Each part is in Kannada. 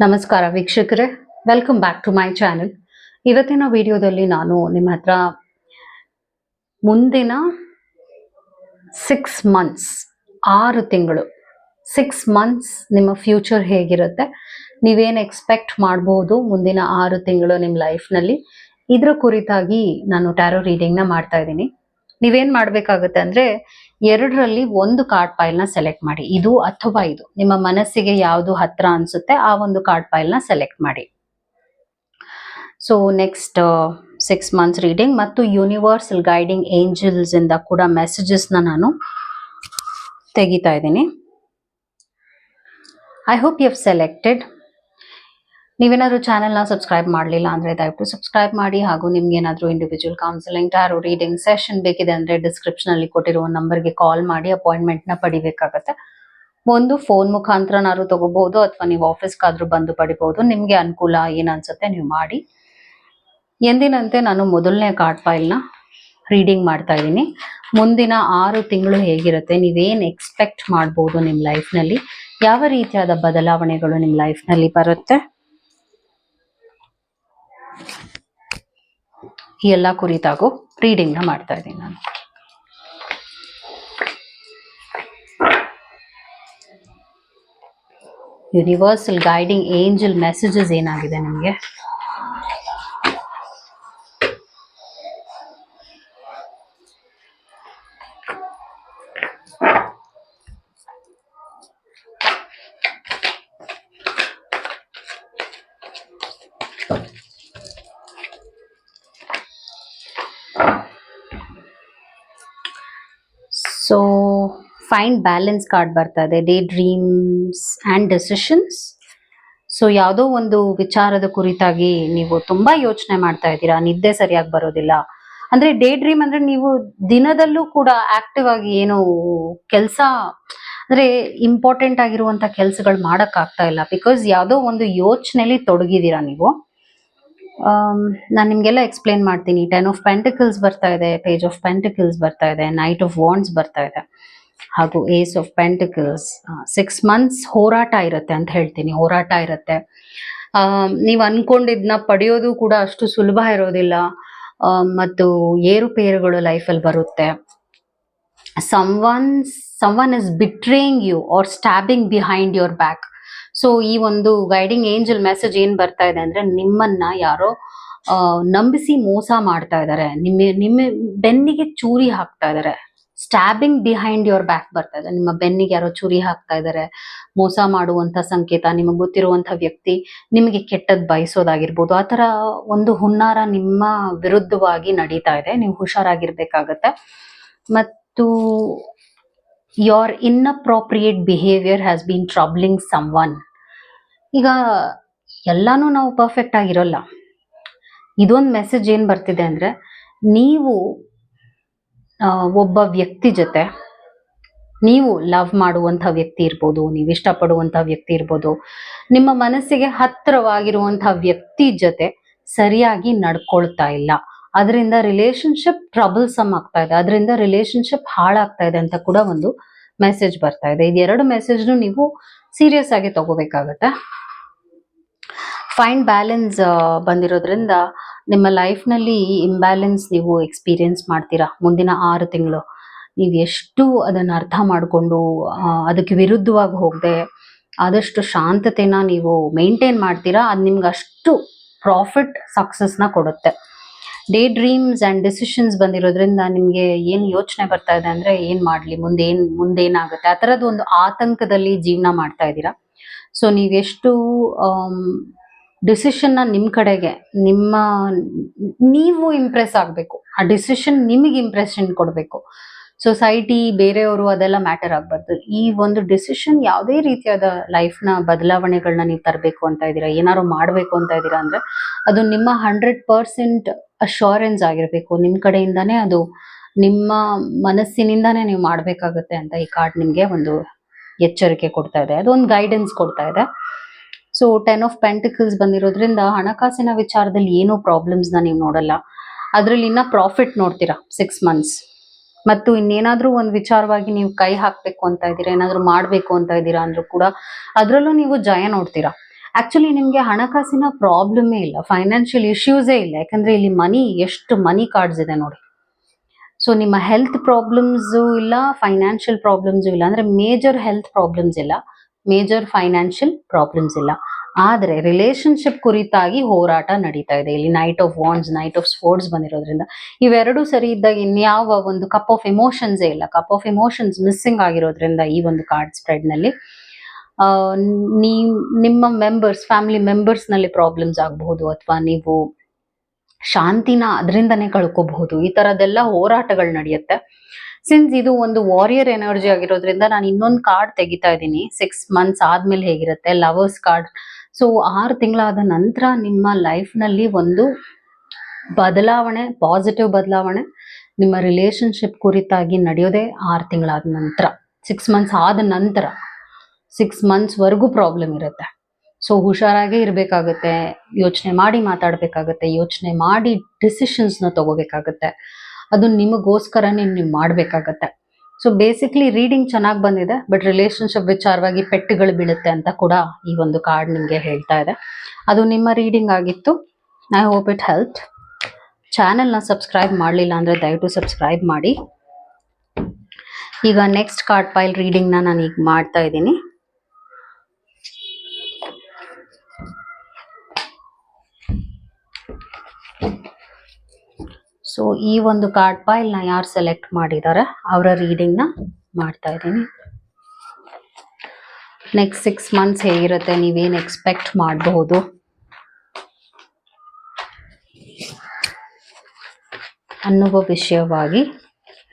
ನಮಸ್ಕಾರ ವೀಕ್ಷಕರೇ, welcome back to my channel. ಇವತ್ತಿನ ವಿಡಿಯೋದಲ್ಲಿ ನಾನು ನಿಮ್ಮ ಹತ್ರ ಮುಂದಿನ 6 ಮಂತ್ಸ್ 6 ತಿಂಗಳು 6 ಮಂತ್ಸ್ ನಿಮ್ಮ ಫ್ಯೂಚರ್ ಹೇಗಿರುತ್ತೆ, ನೀವೇನು ಎಕ್ಸ್ಪೆಕ್ಟ್ ಮಾಡ್ಬೋದು ಮುಂದಿನ 6 ತಿಂಗಳು ನಿಮ್ಮ ಲೈಫ್ನಲ್ಲಿ, ಇದ್ರ ಕುರಿತಾಗಿ ನಾನು ಟ್ಯಾರೋ ರೀಡಿಂಗ್ನ ಮಾಡ್ತಾ ಇದ್ದೀನಿ. ನೀವೇನ್ ಮಾಡ್ಬೇಕಾಗುತ್ತೆ ಅಂದ್ರೆ, ಎರಡರಲ್ಲಿ ಒಂದು ಕಾರ್ಡ್ ಫೈಲ್ನ ಸೆಲೆಕ್ಟ್ ಮಾಡಿ. ಇದು ಅಥವಾ ಇದು ನಿಮ್ಮ ಮನಸ್ಸಿಗೆ ಯಾವುದು ಹತ್ರ ಅನ್ಸುತ್ತೆ ಆ ಒಂದು ಕಾರ್ಡ್ ಫೈಲ್ನ ಸೆಲೆಕ್ಟ್ ಮಾಡಿ. ಸೊ ನೆಕ್ಸ್ಟ್ 6 ಮಂತ್ಸ್ ರೀಡಿಂಗ್ ಮತ್ತು ಯೂನಿವರ್ಸಲ್ ಗೈಡಿಂಗ್ ಏಂಜಲ್ಸ್ ಇಂದ ಕೂಡ ಮೆಸೇಜಸ್ನ ನಾನು ತೆಗಿತಾ ಇದ್ದೀನಿ. I hope you have selected. ನೀವೇನಾದ್ರೂ ಚಾನೆಲ್ನ ಸಬ್ಸ್ಕ್ರೈಬ್ ಮಾಡಲಿಲ್ಲ ಅಂದರೆ ದಯವಿಟ್ಟು ಸಬ್ಸ್ಕ್ರೈಬ್ ಮಾಡಿ. ಹಾಗೂ ನಿಮ್ಗೆ ಏನಾದರೂ individual counselling, tarot reading session ಬೇಕಿದೆ ಅಂದರೆ ಡಿಸ್ಕ್ರಿಪ್ಷನಲ್ಲಿ ಕೊಟ್ಟಿರುವ ನಂಬರ್ಗೆ ಕಾಲ್ ಮಾಡಿ ಅಪಾಯಿಂಟ್ಮೆಂಟ್ನ ಪಡಿಬೇಕಾಗತ್ತೆ. ಒಂದು ಫೋನ್ ಮುಖಾಂತರನಾದ್ರೂ ತಗೋಬಹುದು ಅಥವಾ ನೀವು ಆಫೀಸ್ಗಾದ್ರೂ ಬಂದು ಪಡಿಬಹುದು. ನಿಮಗೆ ಅನುಕೂಲ ಏನನ್ಸುತ್ತೆ ನೀವು ಮಾಡಿ. ಎಂದಿನಂತೆ ನಾನು ಮೊದಲನೇ ಕಾರ್ಡ್ ಫೈಲ್ನ ರೀಡಿಂಗ್ ಮಾಡ್ತಾ ಇದ್ದೀನಿ. ಮುಂದಿನ 6 ತಿಂಗಳು ಹೇಗಿರುತ್ತೆ, ನೀವೇನು ಎಕ್ಸ್ಪೆಕ್ಟ್ ಮಾಡ್ಬೋದು ನಿಮ್ಮ ಲೈಫ್ನಲ್ಲಿ, ಯಾವ ರೀತಿಯಾದ ಬದಲಾವಣೆಗಳು ನಿಮ್ಮ ಲೈಫ್ನಲ್ಲಿ ಬರುತ್ತೆ, ಈ ಎಲ್ಲ ಕುರಿತಾಗೂ ರೀಡಿಂಗ್ನ ಮಾಡ್ತಾ ಇದ್ದೀನಿ ನಾನು. ಯೂನಿವರ್ಸಲ್ ಗೈಡಿಂಗ್ ಏಂಜಲ್ ಮೆಸೇಜಸ್ ಏನಾಗಿದೆ ನಿಮಗೆ? ಸೊ ಫೈಂಡ್ ಬ್ಯಾಲೆನ್ಸ್ ಕಾರ್ಡ್ ಬರ್ತಾ ಇದೆ, day dreams and decisions. So ಯಾವುದೋ ಒಂದು ವಿಚಾರದ ಕುರಿತಾಗಿ ನೀವು ತುಂಬಾ ಯೋಚನೆ ಮಾಡ್ತಾ ಇದ್ದೀರಾ, ನಿದ್ದೆ ಸರಿಯಾಗಿ ಬರೋದಿಲ್ಲ. ಅಂದ್ರೆ ಡೇ ಡ್ರೀಮ್ ಅಂದ್ರೆ ನೀವು ದಿನದಲ್ಲೂ ಕೂಡ ಆಕ್ಟಿವ್ ಆಗಿ ಏನು ಕೆಲಸ ಅಂದ್ರೆ ಇಂಪಾರ್ಟೆಂಟ್ ಆಗಿರುವಂತ ಕೆಲಸಗಳು ಮಾಡಕ್ ಆಗ್ತಾ ಇಲ್ಲ. ಬಿಕಾಸ್ ಯಾವುದೋ ಒಂದು ಯೋಚನೆಯಲ್ಲಿ ತೊಡಗಿದ್ದೀರಾ ನೀವು. ನಾನು ನಿಮ್ಗೆಲ್ಲ ಎಕ್ಸ್ಪ್ಲೇನ್ ಮಾಡ್ತೀನಿ. 10 ಆಫ್ ಪೆಂಟಿಕಲ್ಸ್ ಬರ್ತಾ ಇದೆ, ಪೇಜ್ ಆಫ್ ಪೆಂಟಿಕಲ್ಸ್ ಬರ್ತಾ ಇದೆ, ನೈಟ್ ಆಫ್ ವಾಂಡ್ಸ್ ಬರ್ತಾ ಇದೆ, ಹಾಗೂ ಏಸ್ ಆಫ್ ಪೆಂಟಿಕಲ್ಸ್. 6 ಮಂತ್ಸ್ ಹೋರಾಟ ಇರುತ್ತೆ ಅಂತ ಹೇಳ್ತೀನಿ, ಹೋರಾಟ ಇರುತ್ತೆ. ನೀವು ಅನ್ಕೊಂಡಿದ್ನ ಪಡೆಯೋದು ಕೂಡ ಅಷ್ಟು ಸುಲಭ ಇರೋದಿಲ್ಲ. ಮತ್ತು ಏರುಪೇರುಗಳು ಲೈಫಲ್ಲಿ ಬರುತ್ತೆ. someone is betraying you or stabbing behind your back. So ಈ ಒಂದು ಗೈಡಿಂಗ್ ಏಂಜಲ್ ಮೆಸೇಜ್ ಏನ್ ಬರ್ತಾ ಇದೆ ಅಂದ್ರೆ, ನಿಮ್ಮನ್ನ ಯಾರೋ ನಂಬಿಸಿ ಮೋಸ ಮಾಡ್ತಾ ಇದ್ದಾರೆ, ನಿಮ್ಮ ಬೆನ್ನಿಗೆ ಚೂರಿ ಹಾಕ್ತಾ ಇದ್ದಾರೆ. ಸ್ಟ್ಯಾಬಿಂಗ್ ಬಿಹೈಂಡ್ ಯೋರ್ ಬ್ಯಾಕ್ ಬರ್ತಾ ಇದೆ. ನಿಮ್ಮ ಬೆನ್ನಿಗೆ ಯಾರೋ ಚೂರಿ ಹಾಕ್ತಾ ಇದ್ದಾರೆ, ಮೋಸ ಮಾಡುವಂತ ಸಂಕೇತ. ನಿಮಗೆ ಗೊತ್ತಿರುವಂತ ವ್ಯಕ್ತಿ ನಿಮಗೆ ಕೆಟ್ಟದ್ ಬಯಸೋದಾಗಿರ್ಬೋದು. ಆ ತರ ಒಂದು ಹುನ್ನಾರ ನಿಮ್ಮ ವಿರುದ್ಧವಾಗಿ ನಡೀತಾ ಇದೆ. ನೀವು ಹುಷಾರಾಗಿರ್ಬೇಕಾಗತ್ತೆ. ಮತ್ತು your inappropriate behavior has been troubling someone. ಈಗ ಎಲ್ಲಾನು ನಾವು ಪರ್ಫೆಕ್ಟ್ ಆಗಿರೋಲ್ಲ. ಇದೊಂದು ಮೆಸೇಜ್ ಏನ್ ಬರ್ತಿದೆ ಅಂದ್ರೆ, ನೀವು ಒಬ್ಬ ವ್ಯಕ್ತಿ ಜೊತೆ, ನೀವು ಲವ್ ಮಾಡುವಂಥ ವ್ಯಕ್ತಿ ಇರ್ಬೋದು, ನೀವು ಇಷ್ಟಪಡುವಂಥ ವ್ಯಕ್ತಿ ಇರ್ಬೋದು, ನಿಮ್ಮ ಮನಸ್ಸಿಗೆ ಹತ್ತಿರವಾಗಿರುವಂಥ ವ್ಯಕ್ತಿ ಜೊತೆ ಸರಿಯಾಗಿ ನಡ್ಕೊಳ್ತಾ ಇಲ್ಲ. ಅದರಿಂದ ರಿಲೇಶನ್ಶಿಪ್ ಟ್ರಬಲ್ಸಮ್ ಆಗ್ತಾ ಇದೆ, ಅದರಿಂದ ರಿಲೇಶನ್ಶಿಪ್ ಹಾಳಾಗ್ತಾ ಇದೆ ಅಂತ ಕೂಡ ಒಂದು ಮೆಸೇಜ್ ಬರ್ತಾ ಇದೆ. ಇದೆರಡು ಮೆಸೇಜ್ನು ನೀವು ಸೀರಿಯಸ್ ಆಗಿ ತಗೋಬೇಕಾಗತ್ತೆ. ಫೈಂಡ್ ಬ್ಯಾಲೆನ್ಸ್ ಬಂದಿರೋದ್ರಿಂದ ನಿಮ್ಮ ಲೈಫ್ನಲ್ಲಿ ಇಂಬ್ಯಾಲೆನ್ಸ್ ನೀವು ಎಕ್ಸ್ಪೀರಿಯನ್ಸ್ ಮಾಡ್ತೀರಾ. ಮುಂದಿನ 6 ತಿಂಗಳು ನೀವು ಎಷ್ಟು ಅದನ್ನು ಅರ್ಥ ಮಾಡಿಕೊಂಡು ಅದಕ್ಕೆ ವಿರುದ್ಧವಾಗಿ ಹೋಗದೆ ಆದಷ್ಟು ಶಾಂತತೆನ ನೀವು ಮೇಂಟೈನ್ ಮಾಡ್ತೀರಾ. ಅದು ನಿಮ್ಗೆ ಅಷ್ಟು ಪ್ರಾಫಿಟ್ ಸಕ್ಸಸ್ನ ಕೊಡುತ್ತೆ. ಡೇ ಡ್ರೀಮ್ಸ್ ಆ್ಯಂಡ್ ಡಿಸಿಷನ್ಸ್ ಬಂದಿರೋದ್ರಿಂದ ನಿಮಗೆ ಏನು ಯೋಚನೆ ಬರ್ತಾ ಇದೆ ಅಂದರೆ, ಏನು ಮಾಡಲಿ, ಮುಂದೇನಾಗುತ್ತೆ ಆ ಥರದ್ದು ಒಂದು ಆತಂಕದಲ್ಲಿ ಜೀವನ ಮಾಡ್ತಾ ಇದ್ದೀರಾ. ಸೊ ನೀವೆಷ್ಟು ಡಿಸಿಷನ್ನ ನಿಮ್ಮ ಕಡೆಗೆ ನೀವು ಇಂಪ್ರೆಸ್ ಆಗಬೇಕು. ಆ ಡಿಸಿಷನ್ ನಿಮಗೆ ಇಂಪ್ರೆಷನ್ ಕೊಡಬೇಕು. ಸೊಸೈಟಿ, ಬೇರೆಯವರು ಅದೆಲ್ಲ ಮ್ಯಾಟರ್ ಆಗಬಾರ್ದು. ಈ ಒಂದು ಡಿಸಿಷನ್ ಯಾವುದೇ ರೀತಿಯಾದ ಲೈಫ್ನ ಬದಲಾವಣೆಗಳನ್ನ ನೀವು ತರಬೇಕು ಅಂತ ಇದ್ದೀರಾ, ಏನಾದ್ರು ಮಾಡಬೇಕು ಅಂತ ಇದ್ದೀರಾ ಅಂದರೆ ಅದು ನಿಮ್ಮ 100% ಅಶ್ಯೂರೆನ್ಸ್ ಆಗಿರಬೇಕು. ನಿಮ್ಮ ಕಡೆಯಿಂದಾನೇ ಅದು, ನಿಮ್ಮ ಮನಸ್ಸಿನಿಂದಾನೇ ನೀವು ಮಾಡಬೇಕಾಗುತ್ತೆ ಅಂತ ಈ ಕಾರ್ಡ್ ನಿಮಗೆ ಒಂದು ಎಚ್ಚರಿಕೆ ಕೊಡ್ತಾ ಇದೆ, ಅದೊಂದು ಗೈಡೆನ್ಸ್ ಕೊಡ್ತಾ ಇದೆ. ಸೊ 10 ಆಫ್ ಪೆಂಟಿಕಲ್ಸ್ ಬಂದಿರೋದ್ರಿಂದ ಹಣಕಾಸಿನ ವಿಚಾರದಲ್ಲಿ ಏನೋ ಪ್ರಾಬ್ಲಮ್ಸ್ನ ನೀವು ನೋಡಲ್ಲ, ಅದರಲ್ಲಿ ಇನ್ನ ಪ್ರಾಫಿಟ್ ನೋಡ್ತೀರಾ 6 ಮಂತ್ಸ್. ಮತ್ತು ಇನ್ನೇನಾದ್ರೂ ಒಂದು ವಿಚಾರವಾಗಿ ನೀವು ಕೈ ಹಾಕಬೇಕು ಅಂತ ಇದ್ದೀರಾ, ಏನಾದರೂ ಮಾಡಬೇಕು ಅಂತ ಇದ್ದೀರಾ ಅಂದ್ರೂ ಕೂಡ ಅದರಲ್ಲೂ ನೀವು ಜಯ ನೋಡ್ತೀರಾ. ಆಕ್ಚುಲಿ ನಿಮ್ಗೆ ಹಣಕಾಸಿನ ಪ್ರಾಬ್ಲಮೇ ಇಲ್ಲ, ಫೈನಾನ್ಷಿಯಲ್ ಇಶ್ಯೂಸೇ ಇಲ್ಲ. ಯಾಕಂದ್ರೆ ಇಲ್ಲಿ ಎಷ್ಟು ಮನಿ ಕಾರ್ಡ್ಸ್ ಇದೆ ನೋಡಿ. ಸೊ ನಿಮ್ಮ ಹೆಲ್ತ್ ಪ್ರಾಬ್ಲಮ್ಸ್ ಇಲ್ಲ, ಫೈನಾನ್ಷಿಯಲ್ ಪ್ರಾಬ್ಲಮ್ಸ್ ಇಲ್ಲ, ಅಂದ್ರೆ ಮೇಜರ್ ಹೆಲ್ತ್ ಪ್ರಾಬ್ಲಮ್ಸ್ ಇಲ್ಲ, ಮೇಜರ್ ಫೈನಾನ್ಷಿಯಲ್ ಪ್ರಾಬ್ಲಮ್ಸ್ ಇಲ್ಲ. ಆದ್ರೆ ರಿಲೇಶನ್ಶಿಪ್ ಕುರಿತಾಗಿ ಹೋರಾಟ ನಡೀತಾ ಇದೆ. ಇಲ್ಲಿ knight of wands, knight of swords ಬಂದಿರೋದ್ರಿಂದ ಇವೆರಡು ಸರಿ ಇದ್ದಾಗ ಇನ್ಯಾವ ಒಂದು ಕಪ್ ಆಫ್ ಎಮೋಷನ್ಸೇ ಇಲ್ಲ. ಕಪ್ ಆಫ್ ಎಮೋಷನ್ಸ್ ಮಿಸ್ಸಿಂಗ್ ಆಗಿರೋದ್ರಿಂದ ಈ ಒಂದು ಕಾರ್ಡ್ ಸ್ಪ್ರೆಡ್ ನಲ್ಲಿ ನಿಮ್ಮ ಮೆಂಬರ್ಸ್, ಫ್ಯಾಮಿಲಿ ಮೆಂಬರ್ಸ್ ನಲ್ಲಿ ಪ್ರಾಬ್ಲಮ್ಸ್ ಆಗಬಹುದು, ಅಥವಾ ನೀವು ಶಾಂತಿನ ಅದರಿಂದನೇ ಕಳ್ಕೋಬಹುದು. ಈ ತರದೆಲ್ಲ ಹೋರಾಟಗಳು ನಡೆಯುತ್ತೆ. ಸಿನ್ಸ್ ಇದು ಒಂದು ವಾರಿಯರ್ ಎನರ್ಜಿ ಆಗಿರೋದ್ರಿಂದ ನಾನು ಇನ್ನೊಂದು ಕಾರ್ಡ್ ತೆಗಿತಾ ಇದ್ದೀನಿ. 6 months ಆದ್ಮೇಲೆ ಹೇಗಿರುತ್ತೆ, ಲವರ್ಸ್ ಕಾರ್ಡ್. ಸೊ 6 ತಿಂಗಳಾದ ನಂತರ ನಿಮ್ಮ ಲೈಫ್ ನಲ್ಲಿ ಒಂದು ಬದಲಾವಣೆ, ಪಾಸಿಟಿವ್ ಬದಲಾವಣೆ ನಿಮ್ಮ ರಿಲೇಶನ್ಶಿಪ್ ಕುರಿತಾಗಿ ನಡೆಯೋದೇ 6 ತಿಂಗಳಾದ ನಂತರ. 6 months ಆದ ನಂತರ 6 months ವರೆಗೂ ಪ್ರಾಬ್ಲಮ್ ಇರುತ್ತೆ. ಸೊ ಹುಷಾರಾಗೇ ಇರಬೇಕಾಗತ್ತೆ, ಯೋಚನೆ ಮಾಡಿ ಮಾತಾಡ್ಬೇಕಾಗತ್ತೆ, ಯೋಚನೆ ಮಾಡಿ ಡಿಸಿಷನ್ಸ್ನ ತಗೋಬೇಕಾಗತ್ತೆ. ಅದು ನಿಮಗೋಸ್ಕರನೇ ನೀವು ಮಾಡಬೇಕಾಗತ್ತೆ. ಸೊ ಬೇಸಿಕ್ಲಿ ರೀಡಿಂಗ್ ಚೆನ್ನಾಗಿ ಬಂದಿದೆ, ಬಟ್ ರಿಲೇಶನ್ಶಿಪ್ ವಿಚಾರವಾಗಿ ಪೆಟ್ಟುಗಳು ಬೀಳುತ್ತೆ ಅಂತ ಕೂಡ ಈ ಒಂದು ಕಾರ್ಡ್ ನಿಮಗೆ ಹೇಳ್ತಾ ಇದೆ. ಅದು ನಿಮ್ಮ ರೀಡಿಂಗ್ ಆಗಿತ್ತು. I hope it help. ಚಾನೆಲ್ನ ಸಬ್ಸ್ಕ್ರೈಬ್ ಮಾಡಲಿಲ್ಲ ಅಂದರೆ ದಯವಿಟ್ಟು ಸಬ್ಸ್ಕ್ರೈಬ್ ಮಾಡಿ. ಈಗ ನೆಕ್ಸ್ಟ್ ಕಾರ್ಡ್ ಪೈಲ್ ರೀಡಿಂಗ್ನ ನಾನು ಈಗ ಮಾಡ್ತಾ ಇದ್ದೀನಿ. ಸೊ ಈ ಒಂದು ಕಾರ್ಡ್ ಪೈಲ್ನ ಯಾರು ಸೆಲೆಕ್ಟ್ ಮಾಡಿದ್ದಾರೆ ಅವರ ರೀಡಿಂಗ್ನ ಮಾಡ್ತಾ ಇದ್ದೀನಿ. ನೆಕ್ಸ್ಟ್ 6 months ಹೇಗಿರುತ್ತೆ, ನೀವೇನು ಎಕ್ಸ್ಪೆಕ್ಟ್ ಮಾಡಬಹುದು ಅನ್ನುವ ವಿಷಯವಾಗಿ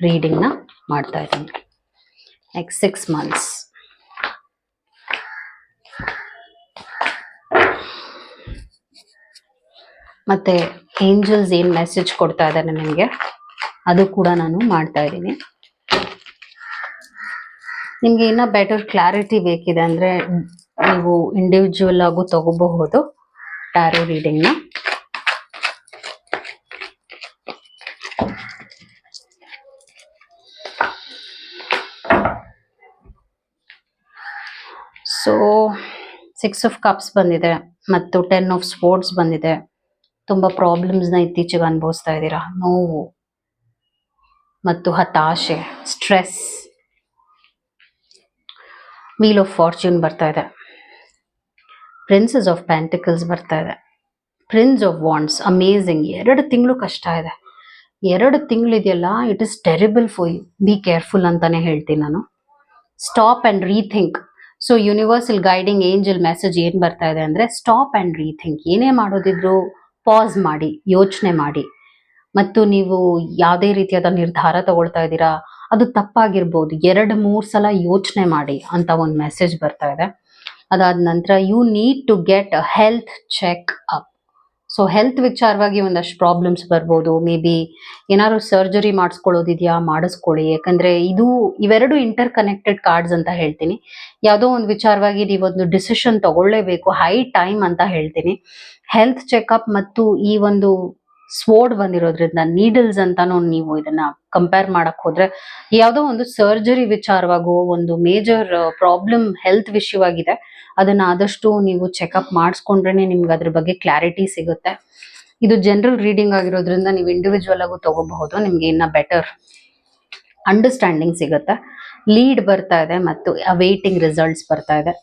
ರೀಡಿಂಗ್ನ ಮಾಡ್ತಾ ಇದ್ದೀನಿ. ನೆಕ್ಸ್ಟ್ 6 months ಮತ್ತೆ ಏಂಜಲ್ಸ್ ಏನು ಮೆಸೇಜ್ ಕೊಡ್ತಾ ಇದ್ದಾರೆ ನಿಮಗೆ ಅದು ಕೂಡ ನಾನು ಮಾಡ್ತಾ ಇದ್ದೀನಿ. ನಿಮ್ಗೆ ಇನ್ನೂ ಬೆಟರ್ ಕ್ಲಾರಿಟಿ ಬೇಕಿದೆ ಅಂದ್ರೆ ನೀವು ಇಂಡಿವಿಜುವಲ್ ಆಗು ತಗೋಬಹುದು ಟ್ಯಾರೋ ರೀಡಿಂಗ್ನ. ಸೊ 6 of Cups ಬಂದಿದೆ ಮತ್ತು 10 of Swords ಬಂದಿದೆ. ತುಂಬ ಪ್ರಾಬ್ಲಮ್ಸ್ನ ಇತ್ತೀಚೆಗೆ ಅನುಭವಿಸ್ತಾ ಇದ್ದೀರಾ, ನೋವು ಮತ್ತು ಹತಾಶೆ, ಸ್ಟ್ರೆಸ್. ವೀಲ್ ಆಫ್ ಫಾರ್ಚ್ಯೂನ್ ಬರ್ತಾ ಇದೆ, ಪ್ರಿನ್ಸಸ್ ಆಫ್ ಪ್ಯಾಂಟಿಕಲ್ಸ್ ಬರ್ತಾ ಇದೆ, ಪ್ರಿನ್ಸ್ ಆಫ್ ವಾಂಡ್ಸ್. ಅಮೇಝಿಂಗ್. 2 ತಿಂಗಳು ಕಷ್ಟ ಇದೆ. 2 ತಿಂಗಳಿದೆಯಲ್ಲ, it is terrible for you. Be careful ಅಂತಾನೆ ಹೇಳ್ತೀನಿ ನಾನು. Stop and rethink. So universal guiding angel message ಏನು ಬರ್ತಾ ಇದೆ ಅಂದರೆ ಸ್ಟಾಪ್ ಆ್ಯಂಡ್ ರೀಥಿಂಕ್. ಏನೇ ಮಾಡೋದಿದ್ರು ಪಾಸ್ ಮಾಡಿ, ಯೋಚನೆ ಮಾಡಿ. ಮತ್ತು ನೀವು ಯಾವುದೇ ರೀತಿಯಾದ ನಿರ್ಧಾರ ತಗೊಳ್ತಾ ಇದ್ದೀರಾ ಅದು ತಪ್ಪಾಗಿರ್ಬೋದು, 2-3 ಸಲ ಯೋಚನೆ ಮಾಡಿ ಅಂತ ಒಂದು ಮೆಸೇಜ್ ಬರ್ತಾ ಇದೆ. ಅದಾದ ನಂತರ you need to get a health check up. So health ವಿಚಾರವಾಗಿ ಒಂದಷ್ಟು ಪ್ರಾಬ್ಲಮ್ಸ್ ಬರ್ಬೋದು. ಮೇ ಬಿ ಏನಾದ್ರು ಸರ್ಜರಿ ಮಾಡಿಸ್ಕೊಳ್ಳೋದಿದೆಯಾ, ಮಾಡಿಸ್ಕೊಳ್ಳಿ. ಯಾಕಂದ್ರೆ ಇವೆರಡು ಇಂಟರ್ ಕನೆಕ್ಟೆಡ್ ಕಾರ್ಡ್ಸ್ ಅಂತ ಹೇಳ್ತೀನಿ. ಯಾವುದೋ ಒಂದು ವಿಚಾರವಾಗಿ ನೀವೊಂದು ಡಿಸಿಷನ್ ತಗೊಳ್ಳೇಬೇಕು, ಹೈ ಟೈಮ್ ಅಂತ ಹೇಳ್ತೀನಿ. ಹೆಲ್ತ್ ಚೆಕಪ್ ಮತ್ತು ಈ ಒಂದು ಸ್ವೋರ್ಡ್ ಬಂದಿರೋದ್ರಿಂದ ನೀಡಲ್ಸ್ ಅಂತಾನು ನೀವು ಇದನ್ನ ಕಂಪೇರ್ ಮಾಡಕ್ ಹೋದ್ರೆ ಯಾವುದೋ ಒಂದು ಸರ್ಜರಿ ವಿಚಾರವಾಗೋ ಒಂದು ಮೇಜರ್ ಪ್ರಾಬ್ಲಮ್ ಹೆಲ್ತ್ ವಿಷಯವಾಗಿದೆ. ಅದನ್ನ ಆದಷ್ಟು ನೀವು ಚೆಕಪ್ ಮಾಡಿಸ್ಕೊಂಡ್ರೆ ನಿಮ್ಗೆ ಅದ್ರ ಬಗ್ಗೆ ಕ್ಲಾರಿಟಿ ಸಿಗುತ್ತೆ. ಇದು ಜನರಲ್ ರೀಡಿಂಗ್ ಆಗಿರೋದ್ರಿಂದ ನೀವು ಇಂಡಿವಿಜುವಲ್ ಆಗು ತಗೋಬಹುದು, ನಿಮ್ಗೆ ಇನ್ನ ಬೆಟರ್ ಅಂಡರ್ಸ್ಟ್ಯಾಂಡಿಂಗ್ ಸಿಗುತ್ತೆ. ಲೀಡ್ ಬರ್ತಾ ಇದೆ ಮತ್ತು ಅವೇಟಿಂಗ್ ರಿಸಲ್ಟ್ಸ್ ಬರ್ತಾ ಇದೆ.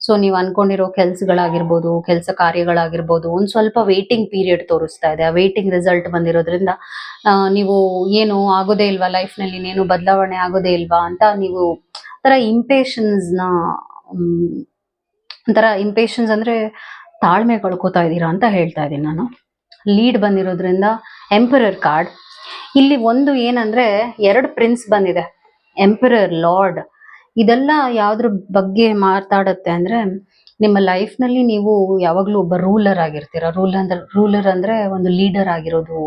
ಸೊ ನೀವು ಅನ್ಕೊಂಡಿರೋ ಕೆಲಸಗಳಾಗಿರ್ಬೋದು, ಕೆಲಸ ಕಾರ್ಯಗಳಾಗಿರ್ಬೋದು, ಒಂದು ಸ್ವಲ್ಪ ವೇಟಿಂಗ್ ಪೀರಿಯಡ್ ತೋರಿಸ್ತಾ ಇದೆ. ಆ ವೇಟಿಂಗ್ ರಿಸಲ್ಟ್ ಬಂದಿರೋದ್ರಿಂದ ನೀವು ಏನು ಆಗೋದೇ ಇಲ್ವಾ ಲೈಫ್ನಲ್ಲಿ, ಇನ್ನೇನು ಬದಲಾವಣೆ ಆಗೋದೇ ಇಲ್ವಾ ಅಂತ ನೀವು ಒಂಥರ ಇಂಪೇಷನ್ಸ್ ಅಂದ್ರೆ ತಾಳ್ಮೆ ಕಳ್ಕೊತಾ ಇದ್ದೀರಾ ಅಂತ ಹೇಳ್ತಾ ಇದ್ದೀನಿ ನಾನು. ಲೀಡ್ ಬಂದಿರೋದ್ರಿಂದ ಎಂಪರರ್ ಕಾರ್ಡ್. ಇಲ್ಲಿ ಒಂದು ಏನಂದ್ರೆ 2 ಪ್ರಿನ್ಸ್ ಬಂದಿದೆ, ಎಂಪರರ್, ಲಾರ್ಡ್. ಇದೆಲ್ಲ ಯಾವ್ದ್ರ ಬಗ್ಗೆ ಮಾತಾಡುತ್ತೆ ಅಂದ್ರೆ ನಿಮ್ಮ ಲೈಫ್ ನಲ್ಲಿ ನೀವು ಯಾವಾಗ್ಲೂ ಒಬ್ಬ ರೂಲರ್ ಆಗಿರ್ತೀರ. ರೂಲರ್ ಅಂದ್ರೆ ಒಂದು ಲೀಡರ್ ಆಗಿರೋದು,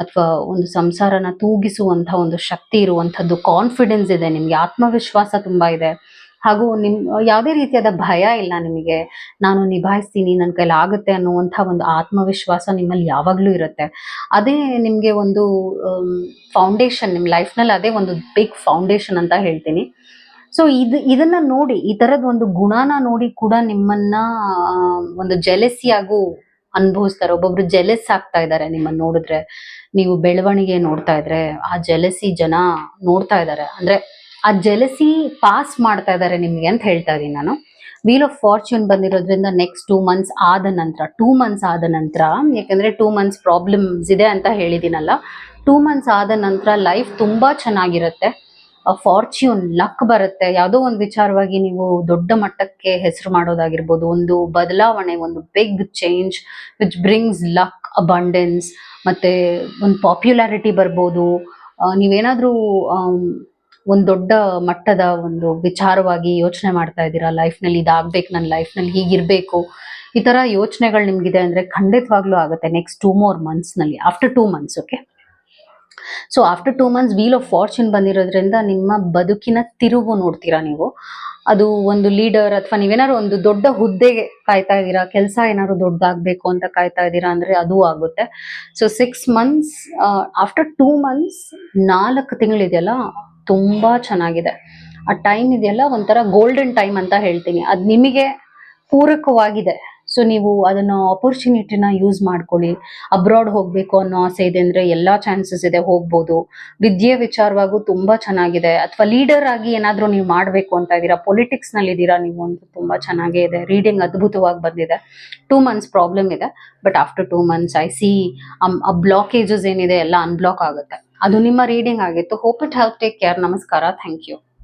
ಅಥವಾ ಒಂದು ಸಂಸಾರನ ತೂಗಿಸುವಂತ ಒಂದು ಶಕ್ತಿ ಇರುವಂತದ್ದು, ಕಾನ್ಫಿಡೆನ್ಸ್ ಇದೆ ನಿಮ್ಗೆ, ಆತ್ಮವಿಶ್ವಾಸ ತುಂಬಾ ಇದೆ. ಹಾಗೂ ಯಾವುದೇ ರೀತಿಯಾದ ಭಯ ಇಲ್ಲ ನಿಮಗೆ. ನಾನು ನಿಭಾಯಿಸ್ತೀನಿ, ನನ್ನ ಕೈಲಿ ಆಗುತ್ತೆ ಅನ್ನುವಂಥ ಒಂದು ಆತ್ಮವಿಶ್ವಾಸ ನಿಮ್ಮಲ್ಲಿ ಯಾವಾಗ್ಲೂ ಇರುತ್ತೆ. ಅದೇ ನಿಮ್ಗೆ ಒಂದು ಫೌಂಡೇಶನ್, ನಿಮ್ಮ ಲೈಫ್ನಲ್ಲಿ ಅದೇ ಒಂದು ಬಿಗ್ ಫೌಂಡೇಶನ್ ಅಂತ ಹೇಳ್ತೀನಿ. ಸೊ ಇದನ್ನ ನೋಡಿ, ಈ ತರದ್ ಒಂದು ಗುಣನ ನೋಡಿ ಕೂಡ ನಿಮ್ಮನ್ನ ಒಂದು ಜೆಲೆಸಿಯಾಗೂ ಅನುಭವಿಸ್ತಾರೆ. ಒಬ್ಬೊಬ್ರು ಜೆಲೆಸ್ ಆಗ್ತಾ ಇದ್ದಾರೆ ನಿಮ್ಮನ್ನ ನೋಡಿದ್ರೆ, ನೀವು ಬೆಳವಣಿಗೆ ನೋಡ್ತಾ ಇದ್ರೆ ಆ ಜೆಲೆಸಿ ಜನ ನೋಡ್ತಾ ಇದ್ದಾರೆ, ಅಂದ್ರೆ ಆ ಜೆಲೆಸಿ ಪಾಸ್ ಮಾಡ್ತಾ ಇದ್ದಾರೆ ನಿಮ್ಗೆ ಅಂತ ಹೇಳ್ತಾ ಇದೀನಿ ನಾನು. ವೀಲ್ ಆಫ್ ಫಾರ್ಚ್ಯೂನ್ ಬಂದಿರೋದ್ರಿಂದ ನೆಕ್ಸ್ಟ್ 2 months ಆದ ನಂತರ, 2 months ಆದ ನಂತರ, ಯಾಕಂದ್ರೆ 2 months ಪ್ರಾಬ್ಲಮ್ಸ್ ಇದೆ ಅಂತ ಹೇಳಿದಿನಲ್ಲ, 2 months ಆದ ನಂತರ ಲೈಫ್ ತುಂಬಾ ಚೆನ್ನಾಗಿರುತ್ತೆ. ಫಾರ್ಚ್ಯೂನ್ ಲಕ್ ಬರುತ್ತೆ. ಯಾವುದೋ ಒಂದು ವಿಚಾರವಾಗಿ ನೀವು ದೊಡ್ಡ ಮಟ್ಟಕ್ಕೆ ಹೆಸರು ಮಾಡೋದಾಗಿರ್ಬೋದು, ಒಂದು ಬದಲಾವಣೆ, ಒಂದು big change which brings luck, abundance, ಮತ್ತೆ ಒಂದು ಪಾಪ್ಯುಲಾರಿಟಿ ಬರ್ಬೋದು. ನೀವೇನಾದ್ರೂ ಒಂದು ದೊಡ್ಡ ಮಟ್ಟದ ಒಂದು ವಿಚಾರವಾಗಿ ಯೋಚನೆ ಮಾಡ್ತಾ ಇದ್ದೀರಾ, ಲೈಫ್ನಲ್ಲಿ ಇದಾಗ್ಬೇಕು, ನನ್ನ ಲೈಫ್ನಲ್ಲಿ ಹೀಗಿರ್ಬೇಕು, ಈ ತರ ಯೋಚನೆಗಳು ನಿಮ್ಗಿದೆ ಅಂದ್ರೆ ಖಂಡಿತವಾಗ್ಲೂ ಆಗುತ್ತೆ ನೆಕ್ಸ್ಟ್ 2 more months ನಲ್ಲಿ, after 2 months. Okay, so after 2 months wheel of fortune ಬಂದಿರೋದ್ರಿಂದ ನಿಮ್ಮ ಬದುಕಿನ ತಿರುವು ನೋಡ್ತೀರಾ ನೀವು. ಅದು ಒಂದು ಲೀಡರ್, ಅಥವಾ ನೀವೇನಾದ್ರು ಒಂದು ದೊಡ್ಡ ಹುದ್ದೆಗೆ ಕಾಯ್ತಾ ಇದ್ದೀರಾ, ಕೆಲಸ ಏನಾದ್ರು ದೊಡ್ಡದಾಗ್ಬೇಕು ಅಂತ ಕಾಯ್ತಾ ಇದ್ದೀರಾ ಅಂದ್ರೆ ಅದು ಆಗುತ್ತೆ. ಸೊ 6 months, ಆಫ್ಟರ್ 2 months, 4 ತಿಂಗಳಿದೆಯಲ್ಲ ತುಂಬಾ ಚೆನ್ನಾಗಿದೆ. ಆ ಟೈಮ್ ಇದೆಯಲ್ಲ ಒಂಥರ ಗೋಲ್ಡನ್ ಟೈಮ್ ಅಂತ ಹೇಳ್ತೀನಿ. ಅದು ನಿಮಗೆ ಪೂರಕವಾಗಿದೆ. ಸೊ ನೀವು ಅದನ್ನ ಆಪರ್ಚುನಿಟಿನ ಯೂಸ್ ಮಾಡ್ಕೊಳ್ಳಿ. ಅಬ್ರಾಡ್ ಹೋಗ್ಬೇಕು ಅನ್ನೋ ಆಸೆ ಇದೆ ಅಂದ್ರೆ ಎಲ್ಲಾ ಚಾನ್ಸಸ್ ಇದೆ, ಹೋಗ್ಬೋದು. ವಿದ್ಯೆ ವಿಚಾರವಾಗೂ ತುಂಬಾ ಚೆನ್ನಾಗಿದೆ. ಅಥವಾ ಲೀಡರ್ ಆಗಿ ಏನಾದ್ರೂ ನೀವು ಮಾಡ್ಬೇಕು ಅಂತ ಇದೀರಾ, ಪೊಲಿಟಿಕ್ಸ್ ನಲ್ಲಿ ಇದೀರಾ ನೀವು ಅಂದ್ರೆ ತುಂಬಾ ಚೆನ್ನಾಗೇ ಇದೆ. ರೀಡಿಂಗ್ ಅದ್ಭುತವಾಗಿ ಬಂದಿದೆ. 2 months ಪ್ರಾಬ್ಲಮ್ ಇದೆ, but after 2 months I see ಆ ಬ್ಲಾಕೇಜಸ್ ಏನಿದೆ ಎಲ್ಲ ಅನ್ಬ್ಲಾಕ್ ಆಗುತ್ತೆ. ಅದು ನಿಮ್ಮ ರೀಡಿಂಗ್ ಆಗಿತ್ತು. Hope it help. Take care. ನಮಸ್ಕಾರ. Thank you.